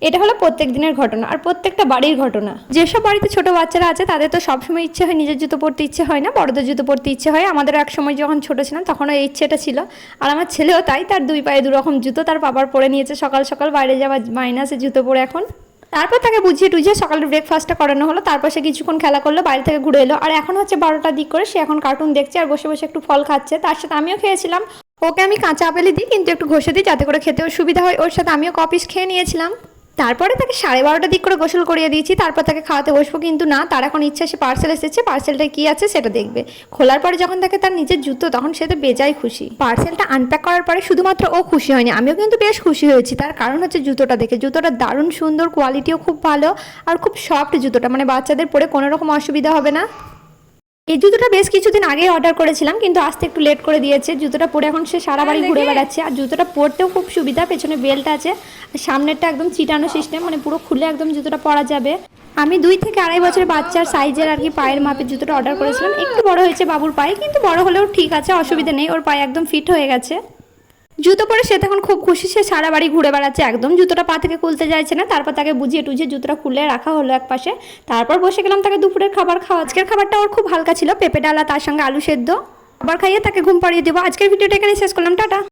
এটা হলো প্রত্যেক দিনের ঘটনা আর প্রত্যেকটা বাড়ির ঘটনা। যেসব বাড়িতে ছোট বাচ্চারা আছে তাদের তো সবসময় ইচ্ছে হয় নিজের জুতো পরতে, ইচ্ছে হয় না বড়দের জুতো পরতে ইচ্ছে হয়। আমাদেরও এক সময় যখন ছোট ছিলাম তখনও এই ইচ্ছেটা ছিল। আর আমার ছেলেও তাই, তার দুই পায়ে দুরকম জুতো তার বাবার পরে নিয়েছে। সকাল সকাল বাইরে যাওয়া মাইনাসে জুতো পরে এখন। তারপর তাকে বুঝিয়ে টুঝিয়ে সকালের ব্রেকফাস্টটা করানো হলো, তারপর সে কিছুক্ষণ খেলা করলো, বাইরে থেকে ঘুরে এলো। আর এখন হচ্ছে 12টার দিক করে, সে এখন কার্টুন দেখছে আর বসে বসে একটু ফল খাচ্ছে। তার সাথে আমিও খেয়েছিলাম। ওকে আমি কাঁচা আপেলই দিই, কিন্তু একটু ঘষে দিই যাতে করে খেতেও সুবিধা হয়। ওর সাথে আমিও কপিস খেয়ে নিয়েছিলাম। তারপরে তাকে 12:30টার দিক করে গোসল করিয়ে দিয়েছি, তারপর তাকে খাওয়াতে বসবো। কিন্তু না, তার এখন ইচ্ছা সে পার্সেল এসেছে, পার্সেলটায় কী আছে সেটা দেখবে। খোলার পরে যখন তাকে তার নিজের জুতো, তখন সে তো বেজায় খুশি। পার্সেলটা আনপ্যাক করার পরে শুধুমাত্র ও খুশি হয়নি, আমিও কিন্তু বেশ খুশি হয়েছি। তার কারণ হচ্ছে জুতোটা দেখে। জুতোটা দারুণ সুন্দর, কোয়ালিটিও খুব ভালো আর খুব সফট জুতোটা, মানে বাচ্চাদের পরে কোনো রকম অসুবিধা হবে না। এই জুতোটা বেশ কিছুদিন আগেই অর্ডার করেছিলাম, কিন্তু আসতে একটু লেট করে দিয়েছে। জুতোটা পরে এখন সে সারা বাড়ি ঘুরে বেড়াচ্ছে। আর জুতোটা পরতেও খুব সুবিধা, পেছনে বেল্ট আছে, সামনেরটা একদম চিটানো সিস্টেম, মানে পুরো খুলে একদম জুতোটা পরা যাবে। আমি 2 থেকে 2.5 বছরের বাচ্চার সাইজের আর কি পায়ের মাপের জুতোটা অর্ডার করেছিলাম। একটু বড় হয়েছে বাবুর পায়ে, কিন্তু বড় হলেও ঠিক আছে, অসুবিধা নেই। ওর পায়ে একদম ফিট হয়ে গেছে। জুতো পরে সে তখন খুব খুশি, সে সারা বাড়ি ঘুরে বেড়াচ্ছে, একদম জুতোটা পা থেকে খুলতে চাইছে না। তারপর তাকে বুঝিয়ে টুঝিয়ে জুতোটা খুলে রাখা হলো এক পাশে। তারপর বসে গেলাম তাকে দুপুরের খাবার খাওয়া। আজকের খাবারটা ওর খুব হালকা ছিল, পেঁপে ডালা তার সঙ্গে আলু সেদ্ধ। খাবার খাইয়ে তাকে ঘুম পাড়িয়ে দেবো। আজকের ভিডিওটা এখানে শেষ করলাম, টাটা।